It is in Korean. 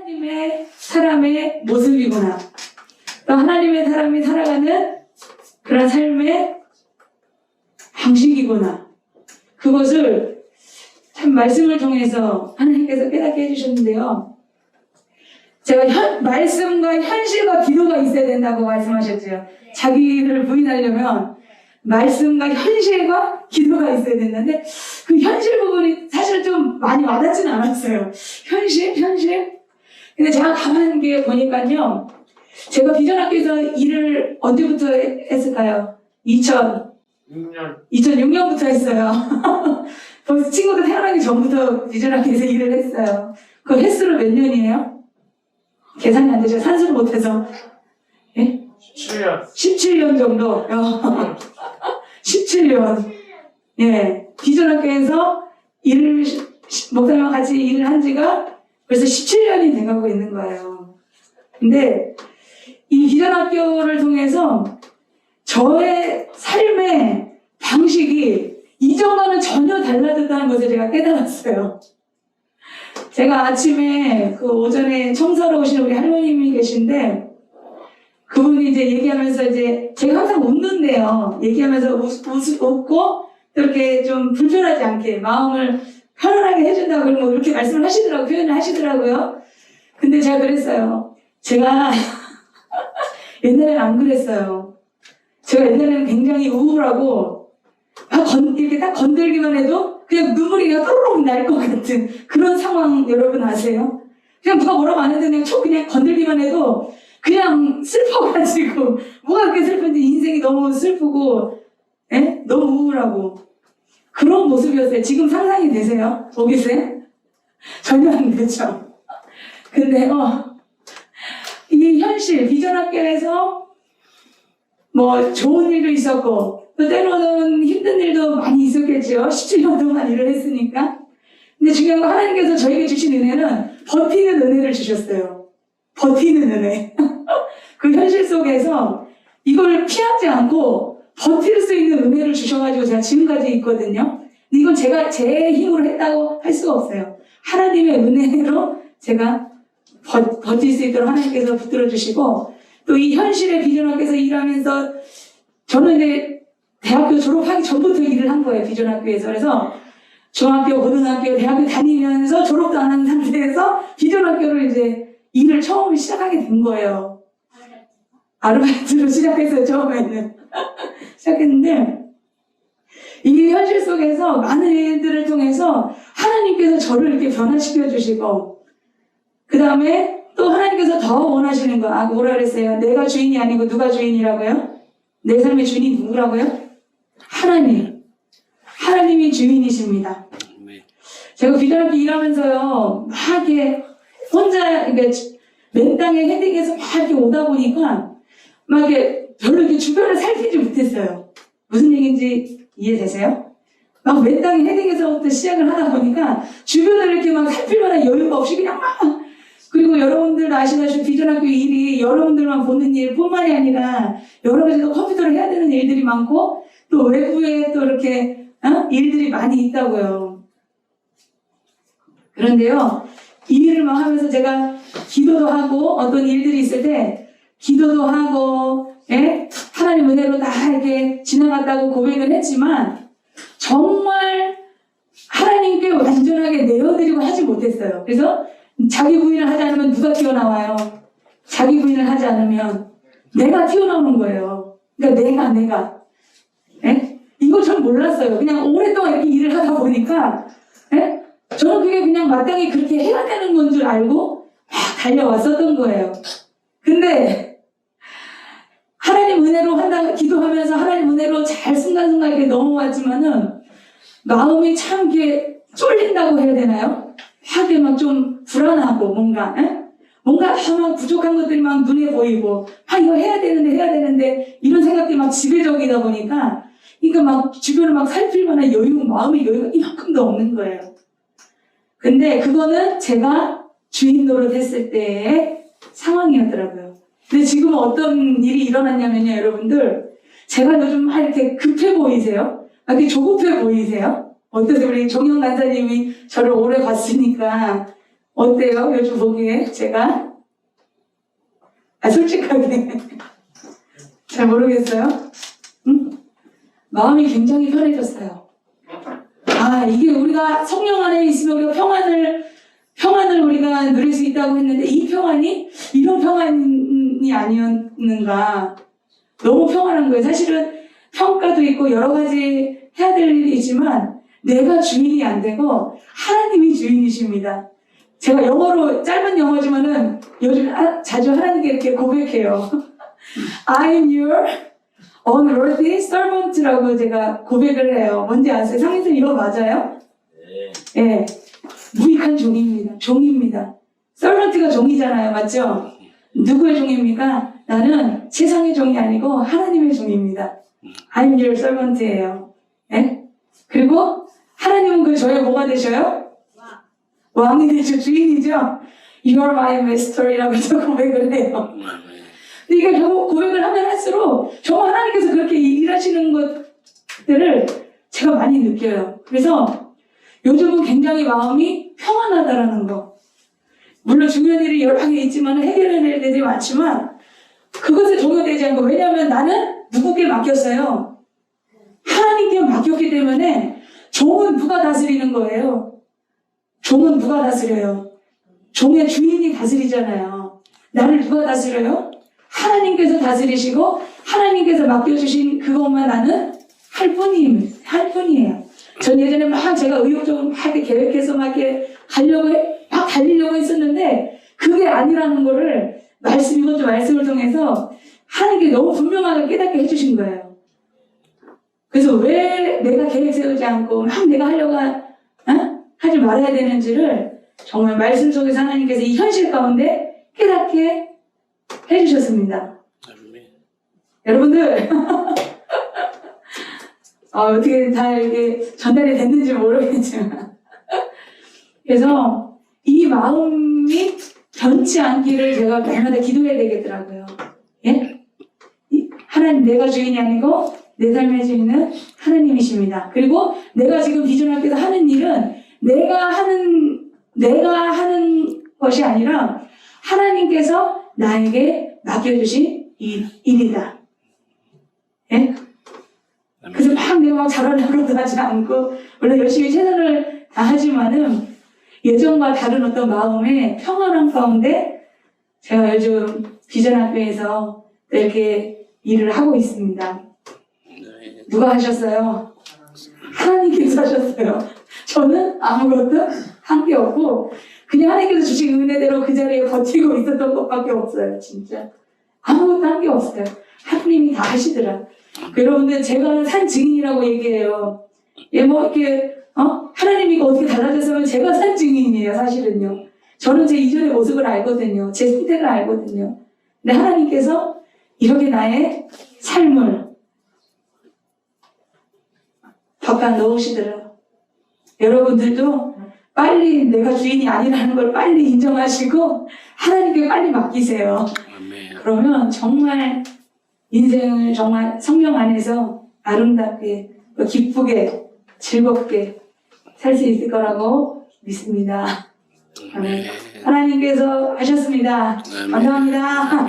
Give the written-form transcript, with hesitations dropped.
하나님의 사람의 모습이구나. 또 하나님의 사람이 살아가는 그런 삶의 방식이구나. 그것을 참 말씀을 통해서 하나님께서 깨닫게 해주셨는데요. 제가 말씀과 현실과 기도가 있어야 된다고 말씀하셨죠. 자기를 부인하려면 말씀과 현실과 기도가 있어야 된다는데 그 현실 부분이 사실 좀 많이 와닿지는 않았어요. 현실? 근데 제가 가만히 보니까요. 제가 비전학교에서 일을 언제부터 했을까요? 2006년부터 했어요. 벌써 친구들 태어나기 전부터 비전학교에서 일을 했어요. 그 횟수로 몇 년이에요? 계산이 안 되죠. 산수를 못해서. 예? 17년 정도. 17년. 예. 비전학교에서 목사님과 같이 일을 한 지가 벌써 17년이 돼가고 있는 거예요. 근데 이 비전학교를 통해서 저의 삶의 방식이 이전과는 전혀 달라졌다는 것을 제가 깨달았어요. 제가 아침에 그 오전에 청소하러 오신 우리 할머님이 계신데 그분이 이제 얘기하면서 이제 제가 항상 웃는데요. 얘기하면서 웃고 이렇게 좀 불편하지 않게 마음을 편안하게 해준다고 그러면 이렇게 말씀을 하시더라고요. 표현을 하시더라고요. 근데 제가 그랬어요. 제가 옛날에는 안 그랬어요. 제가 옛날에는 굉장히 우울하고 이렇게 딱 건들기만 해도 그냥 눈물이 그냥 또르륵 날 것 같은 그런 상황 여러분 아세요? 그냥 누가 뭐라고 안 했는데 그냥 건들기만 해도 그냥 슬퍼가지고 뭐가 그렇게 슬픈지 인생이 너무 슬프고 너무 우울하고 그런 모습이었어요. 지금 상상이 되세요? 오기쌤? 전혀 안 되죠. 근데 이 현실 비전학교에서 뭐 좋은 일도 있었고 또 때로는 힘든 일도 많이 있었겠죠. 17년 동안 일을 했으니까. 근데 중요한 건 하나님께서 저에게 주신 은혜는 버티는 은혜를 주셨어요. 버티는 은혜. 그 현실 속에서 이걸 피하지 않고 버틸 수 있는 은혜를 주셔가지고 제가 지금까지 있거든요. 근데 이건 제가 제 힘으로 했다고 할 수가 없어요. 하나님의 은혜로 제가 버틸 수 있도록 하나님께서 붙들어 주시고 또 이 현실의 비전학교에서 일하면서 저는 이제 대학교 졸업하기 전부터 일을 한 거예요. 비전학교에서. 그래서 중학교, 고등학교, 대학교 다니면서 졸업도 안 한 상태에서 비전학교를 이제 일을 처음 시작하게 된 거예요. 아르바이트로 시작했어요. 처음에는. 시작했는데 이 현실 속에서 많은 일들을 통해서 하나님께서 저를 이렇게 변화시켜 주시고 그 다음에 또 하나님께서 더 원하시는 거 뭐라 그랬어요? 내가 주인이 아니고 누가 주인이라고요? 내 삶의 주인이 누구라고요? 하나님이 주인이십니다. 제가 비전학교 일하면서요 막 이렇게 혼자 맨 땅에 헤딩해서 막 이렇게 오다 보니까 막 이렇게 별로 이렇게 주변을 살피지 못했어요. 무슨 얘기인지 이해되세요? 막 맨 땅에 헤딩해서부터 시작을 하다 보니까 주변을 이렇게 막 살필 만한 여유가 없이 그냥 막 그리고 여러분들도 아시다시피 비전학교 일이 여러분들만 보는 일뿐만이 아니라 여러 가지 컴퓨터로 해야 되는 일들이 많고 또 외부에 또 이렇게 일들이 많이 있다고요. 그런데요 이 일을 막 하면서 제가 기도도 하고 어떤 일들이 있을 때 기도도 하고 하나님 은혜로 다 이렇게 지나갔다고 고백을 했지만 정말 하나님께 완전하게 내어드리고 하지 못했어요. 그래서 자기 부인을 하지 않으면 누가 튀어나와요? 자기 부인을 하지 않으면 내가 튀어나오는 거예요. 그러니까 내가 이걸 전 몰랐어요. 그냥 오랫동안 이렇게 일을 하다 보니까 저는 그게 그냥 마땅히 그렇게 해야 되는 건 줄 알고 막 달려왔었던 거예요. 근데 하나님 은혜로 기도하면서 하나님 은혜로 잘 순간순간 이렇게 넘어왔지만은 마음이 참 이렇게 쫄린다고 해야 되나요? 하게 막 좀 불안하고 뭔가 막 부족한 것들이 막 눈에 보이고 이거 해야 되는데 이런 생각들이 막 지배적이다 보니까 그러니까 막 주변을 막 살필 만한 마음의 여유가 이만큼도 없는 거예요. 근데 그거는 제가 주인 노릇했을 때의 상황이었더라고요. 근데 지금 어떤 일이 일어났냐면요, 여러분들. 제가 요즘 막 이렇게 급해 보이세요? 이렇게 조급해 보이세요? 어떠세요? 우리 정영 간사님이 저를 오래 봤으니까 어때요? 요즘 보기에 제가? 솔직하게 잘 모르겠어요? 응? 마음이 굉장히 편해졌어요. 이게 우리가 성령 안에 있으면 우리가 평안을 우리가 누릴 수 있다고 했는데 이 평안이 이런 평안이 아니었는가. 너무 평안한 거예요. 사실은 평가도 있고 여러 가지 해야 될 일이 있지만 내가 주인이 안 되고 하나님이 주인이십니다. 제가 영어로 짧은 영어지만은 요즘 자주 하나님께 이렇게 고백해요. I'm your unworthy servant라고 제가 고백을 해요. 뭔지 아세요? 상인쌤 이거 맞아요? 네. 무익한 종입니다. 종입니다. servant가 종이잖아요. 맞죠? 누구의 종입니까? 나는 세상의 종이 아니고 하나님의 종입니다. I'm your servant예요. 네? 그리고 하나님은 그 저의 뭐가 되셔요? 왕이 되죠. 주인이죠. You are my master이라고 저 고백을 해요. 근데 이게 결국 고백을 하면 할수록 정말 하나님께서 그렇게 일하시는 것들을 제가 많이 느껴요. 그래서 요즘은 굉장히 마음이 평안하다라는 거. 물론 중요한 일이 여러 개 있지만 해결해야 될 일들이 많지만 그것에 동요되지 않고, 왜냐하면 나는 누구께 맡겼어요? 하나님께 맡겼기 때문에 종은 누가 다스리는 거예요? 종은 누가 다스려요? 종의 주인이 다스리잖아요. 나를 누가 다스려요? 하나님께서 다스리시고 하나님께서 맡겨주신 그것만 나는 할 뿐이에요. 전 예전에 막 제가 의욕적으로 막 이렇게 계획해서 막 이렇게 막 달리려고 했었는데 그게 아니라는 거를 이번 주 말씀을 통해서 하나님께 너무 분명하게 깨닫게 해주신 거예요. 그래서 왜 내가 계획 세우지 않고 막 내가 하려고 하지 말아야 되는지를 정말 말씀 속에서 하나님께서 이 현실 가운데 깨닫게 해주셨습니다. 여러분들 어떻게 다 이렇게 전달이 됐는지 모르겠지만 그래서 이 마음이 변치 않기를 제가 날마다 기도해야 되겠더라고요. 예? 하나님, 내가 주인이 아니고 내 삶의 주인은 하나님이십니다. 그리고 내가 지금 비전학교에서 하는 일은 내가 하는 것이 아니라 하나님께서 나에게 맡겨주신 일이다. 예? 그래서 내가 막 잘하려고도 하지 않고, 물론 열심히 최선을 다하지만은 예전과 다른 어떤 마음의 평안함 가운데 제가 요즘 비전학교에서 이렇게 일을 하고 있습니다. 누가 하셨어요? 하나님께서 하셨어요. 저는 아무것도 한 게 없고 그냥 하나님께서 주신 은혜대로 그 자리에 버티고 있었던 것밖에 없어요. 진짜 아무것도 한 게 없어요. 하나님이 다 하시더라. 여러분들 제가 산 증인이라고 얘기해요. 이렇게 하나님이 어떻게 달라졌으면 제가 산 증인이에요. 사실은요. 저는 제 이전의 모습을 알거든요. 제 선택을 알거든요. 근데 하나님께서 이렇게 나의 삶을 바꿔 넣으시더라. 여러분들도 빨리 내가 주인이 아니라는 걸 빨리 인정하시고 하나님께 빨리 맡기세요. 그러면 정말 인생을 정말 성령 안에서 아름답게 기쁘게 즐겁게 살 수 있을 거라고 믿습니다. 아멘. 하나님께서 하셨습니다. 감사합니다.